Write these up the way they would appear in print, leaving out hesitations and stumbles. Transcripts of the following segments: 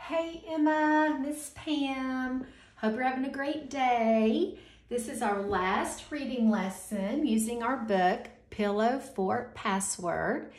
Hey Emma, Miss Pam. Hope you're having a great day. This is our last reading lesson using our book, Pillow Fort Password.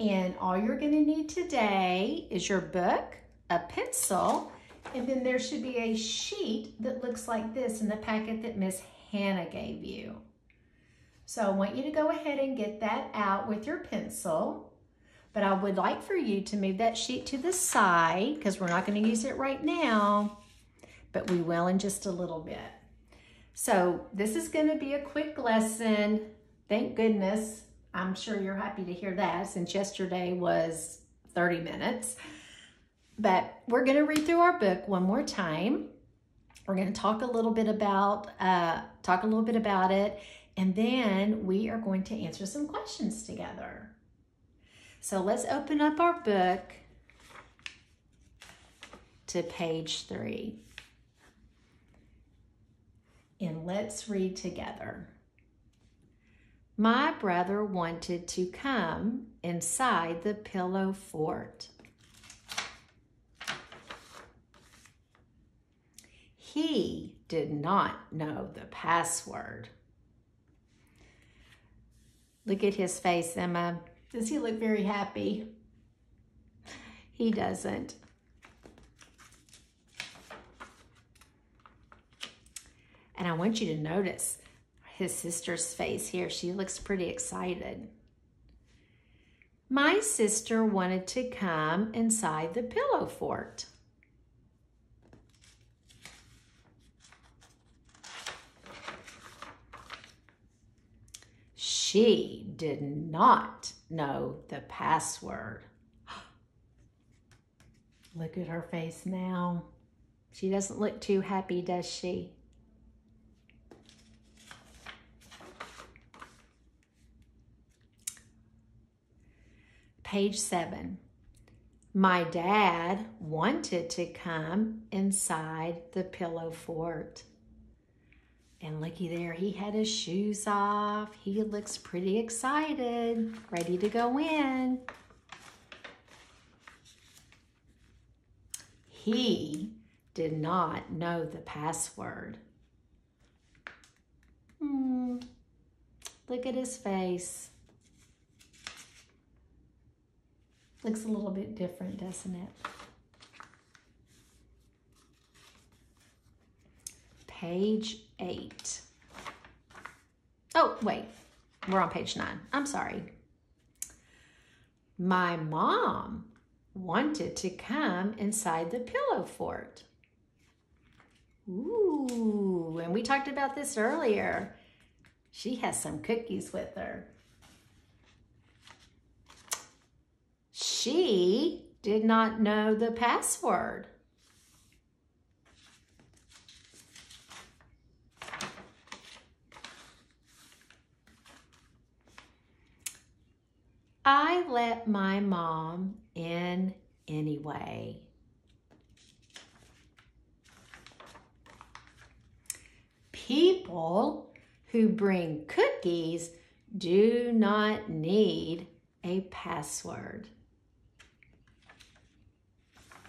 And all you're going to need today is your book, a pencil, and then there should be a sheet that looks like this in the packet that Miss Hannah gave you. So I want you to go ahead and get that out with your pencil. But I would like for you to move that sheet to the side because we're not going to use it right now, but we will in just a little bit. So this is going to be a quick lesson. Thank goodness. I'm sure you're happy to hear that since yesterday was 30 minutes. But we're going to read through our book one more time. We're going to talk a little bit about it, and then we are going to answer some questions together. So let's open up our book to page 3. And let's read together. My brother wanted to come inside the pillow fort. He did not know the password. Look at his face, Emma. Does he look very happy? He doesn't. And I want you to notice his sister's face here. She looks pretty excited. My sister wanted to come inside the pillow fort. She did not know the password. Look at her face now. She doesn't look too happy, does she? Page 7. My dad wanted to come inside the pillow fort. And looky there, he had his shoes off. He looks pretty excited, ready to go in. He did not know the password. Look at his face. Looks a little bit different, doesn't it? Page 8. Oh, wait, we're on page 9. I'm sorry. My mom wanted to come inside the pillow fort. Ooh, and we talked about this earlier. She has some cookies with her. She did not know the password. I let my mom in anyway. People who bring cookies do not need a password.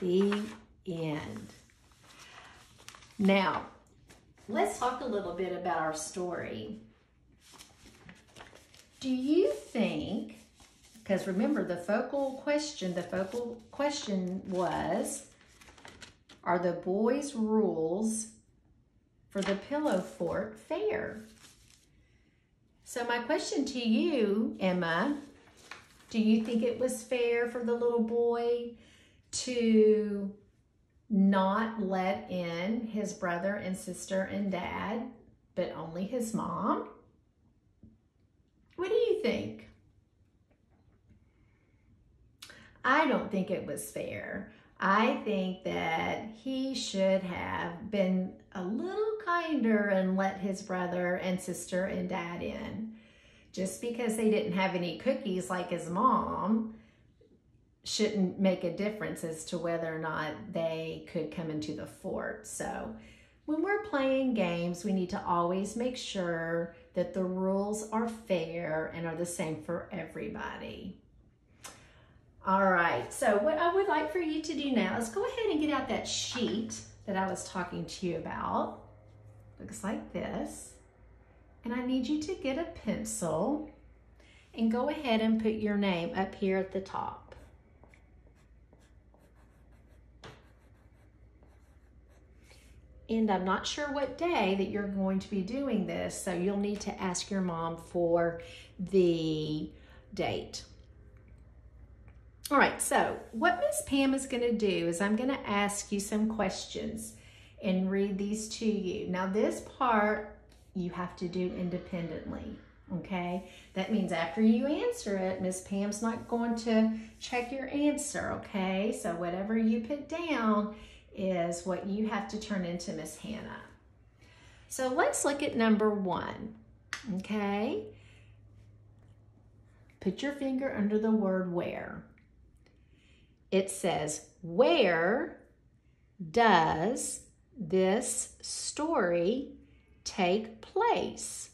The end. Now, let's talk a little bit about our story. Do you think, because remember the focal question was, are the boys' rules for the pillow fort fair? So my question to you, Emma, do you think it was fair for the little boy to not let in his brother and sister and dad, but only his mom? What do you think? I don't think it was fair. I think that he should have been a little kinder and let his brother and sister and dad in. Just because they didn't have any cookies like his mom shouldn't make a difference as to whether or not they could come into the fort. So when we're playing games, we need to always make sure that the rules are fair and are the same for everybody. All right, so what I would like for you to do now is go ahead and get out that sheet that I was talking to you about. Looks like this. And I need you to get a pencil and go ahead and put your name up here at the top. And I'm not sure what day that you're going to be doing this, so you'll need to ask your mom for the date. All right, so what Miss Pam is going to do is I'm going to ask you some questions and read these to you. Now this part you have to do independently, okay? That means after you answer it, Miss Pam's not going to check your answer, okay? So whatever you put down is what you have to turn into Miss Hannah. So let's look at number 1, okay? Put your finger under the word where. It says, where does this story take place?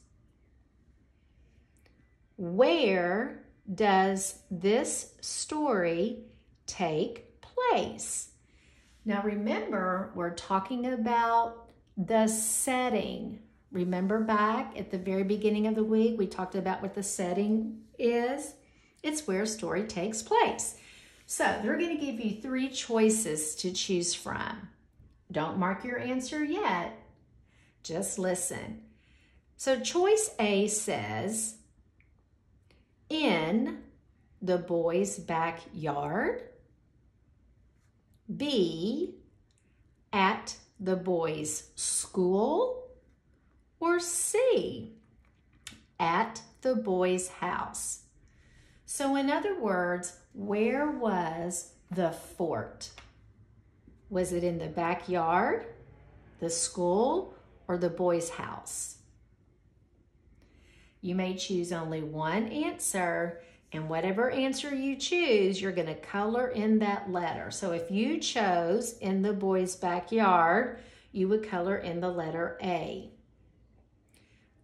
Where does this story take place? Now remember, we're talking about the setting. Remember back at the very beginning of the week, we talked about what the setting is? It's where a story takes place. So they're going to give you 3 choices to choose from. Don't mark your answer yet. Just listen. So choice A says, in the boy's backyard. B, at the boy's school. Or C, at the boy's house. So in other words, where was the fort? Was it in the backyard, the school, or the boy's house? You may choose only one answer, and whatever answer you choose, you're going to color in that letter. So if you chose in the boy's backyard, you would color in the letter A.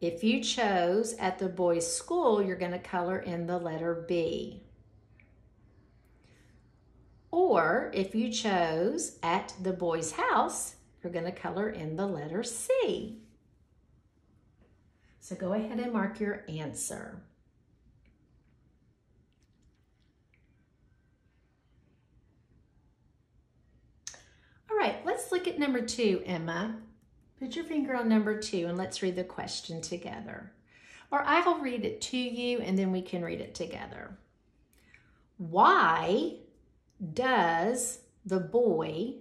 If you chose at the boy's school, you're going to color in the letter B. Or if you chose at the boy's house, you're going to color in the letter C. So go ahead and mark your answer. All right, let's look at number 2, Emma. Put your finger on number 2 and let's read the question together. Or I'll read it to you and then we can read it together. Why does the boy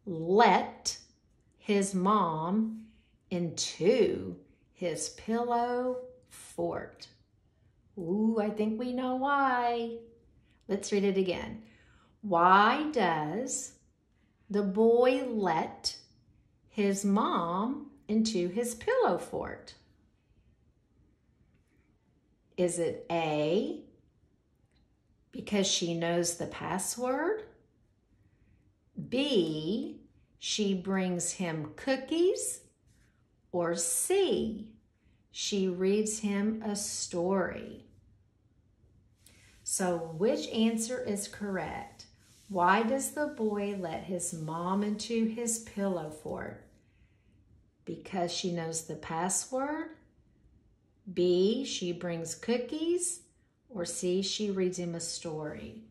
let his mom into his pillow fort? Ooh, I think we know why. Let's read it again. Why does the boy let his mom into his pillow fort? Is it A, because she knows the password? B, she brings him cookies? Or C, she reads him a story? So which answer is correct? Why does the boy let his mom into his pillow fort? Because she knows the password? B, she brings cookies? Or C, she reads him a story?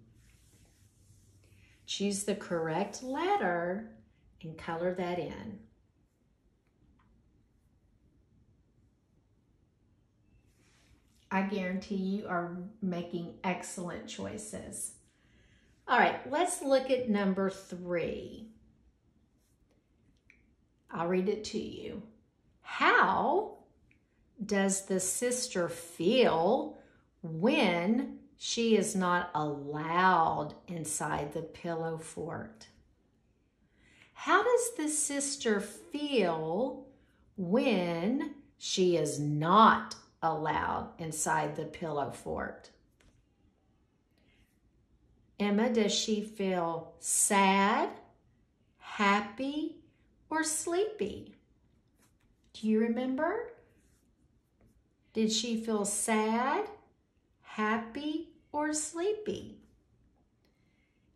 Choose the correct letter and color that in. I guarantee you are making excellent choices. All right, let's look at number 3. I'll read it to you. How does the sister feel when she is not allowed inside the pillow fort? How does the sister feel when she is not allowed inside the pillow fort? Emma, does she feel sad, happy, or sleepy? Do you remember? Did she feel sad, happy, or sleepy?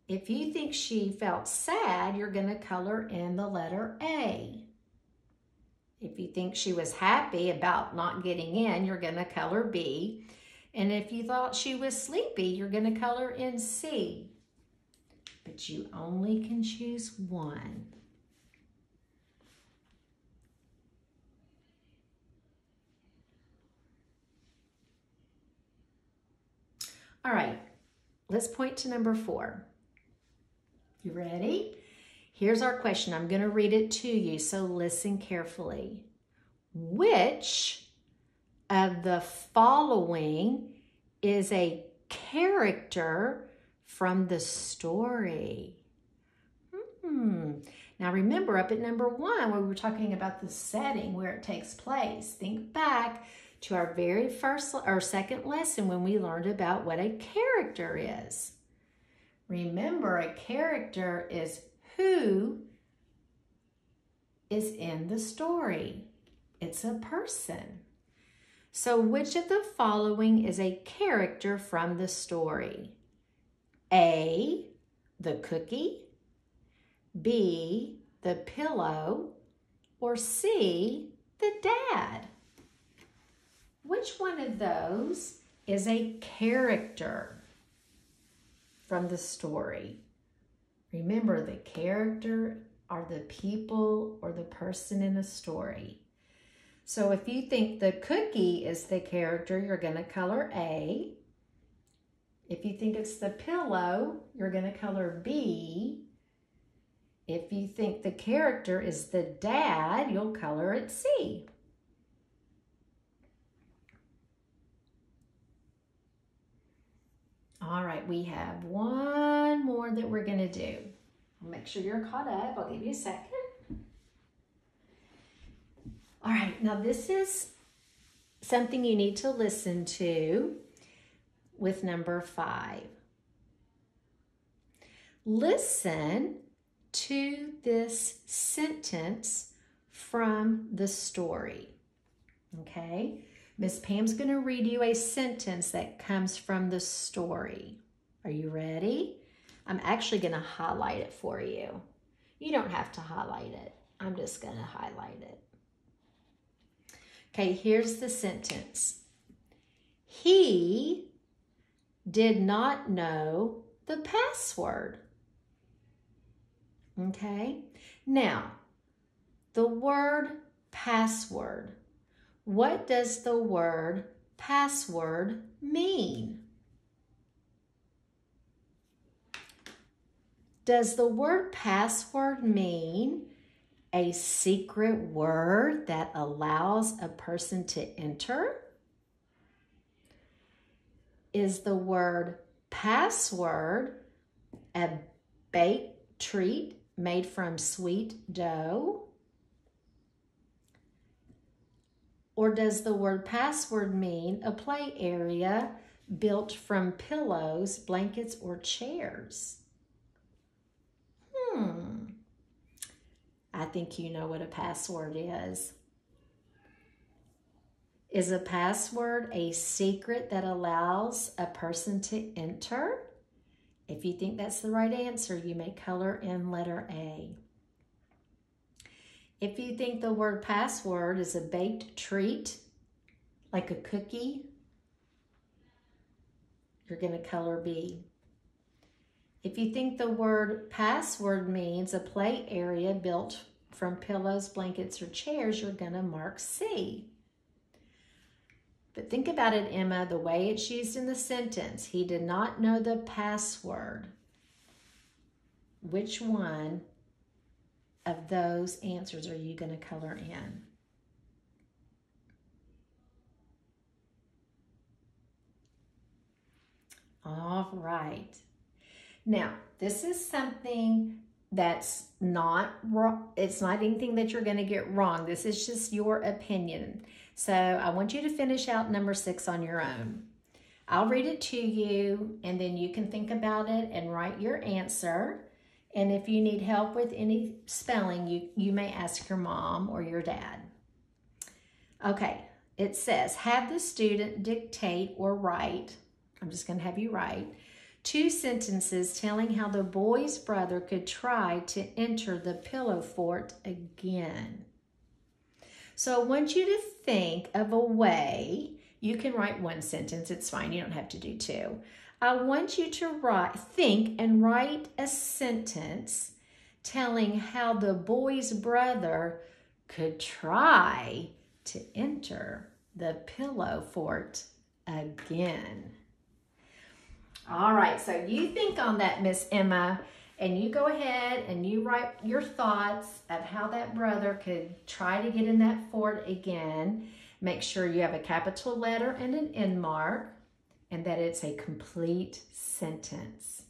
If you think she felt sad, you're going to color in the letter A. If you think she was happy about not getting in, you're going to color B. And if you thought she was sleepy, you're going to color in C. But you only can choose one. All right, let's point to number 4. You ready? Here's our question. I'm going to read it to you, so listen carefully. Which of the following is a character from the story? Now remember, up at number 1, where we were talking about the setting where it takes place, think back to our very first or second lesson when we learned about what a character is. Remember, a character is who is in the story. It's a person. So which of the following is a character from the story? A, the cookie, B, the pillow, or C, the dad? Which one of those is a character from the story? Remember, the character are the people or the person in a story. So if you think the cookie is the character, you're going to color A. If you think it's the pillow, you're going to color B. If you think the character is the dad, you'll color it C. All right, we have one more that we're going to do. Make sure you're caught up. I'll give you a second. All right, now this is something you need to listen to with number 5. Listen to this sentence from the story, okay? Miss Pam's going to read you a sentence that comes from the story. Are you ready? I'm actually going to highlight it for you. You don't have to highlight it. I'm just going to highlight it. Okay, here's the sentence. He did not know the password. Okay, now the word password. What does the word password mean? Does the word password mean a secret word that allows a person to enter? Is the word password a baked treat made from sweet dough? Or does the word password mean a play area built from pillows, blankets, or chairs? I think you know what a password is. Is a password a secret that allows a person to enter? If you think that's the right answer, you may color in letter A. If you think the word password is a baked treat, like a cookie, you're going to color B. If you think the word password means a play area built from pillows, blankets, or chairs, you're going to mark C. But think about it, Emma, the way it's used in the sentence. He did not know the password. Which one of those answers are you going to color in? All right. Now, this is something that's not wrong. It's not anything that you're going to get wrong. This is just your opinion. So I want you to finish out number 6 on your own. I'll read it to you, and then you can think about it and write your answer. And if you need help with any spelling, you may ask your mom or your dad. Okay, it says, have the student dictate or write, I'm just going to have you write, 2 sentences telling how the boy's brother could try to enter the pillow fort again. So I want you to think of a way. You can write 1 sentence, it's fine, you don't have to do 2. I want you to think and write a sentence telling how the boy's brother could try to enter the pillow fort again. All right, so you think on that, Miss Emma, and you go ahead and you write your thoughts of how that brother could try to get in that fort again. Make sure you have a capital letter and an end mark, and that it's a complete sentence.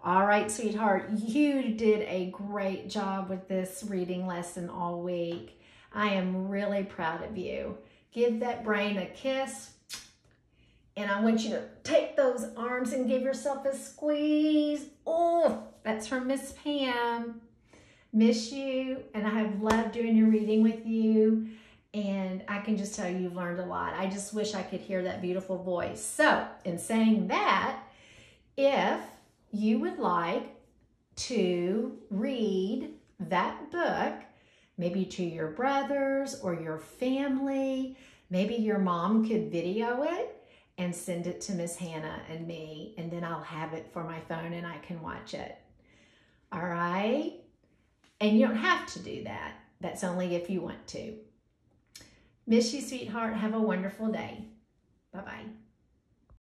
All right, sweetheart, you did a great job with this reading lesson all week. I am really proud of you. Give that brain a kiss, and I want you to take those arms and give yourself a squeeze. Oh, that's from Miss Pam. Miss you, and I have loved doing your reading with you. And I can just tell you, you've learned a lot. I just wish I could hear that beautiful voice. So, in saying that, if you would like to read that book, maybe to your brothers or your family, maybe your mom could video it and send it to Miss Hannah and me, and then I'll have it for my phone and I can watch it. All right? And you don't have to do that. That's only if you want to. Miss you, sweetheart. Have a wonderful day. Bye-bye.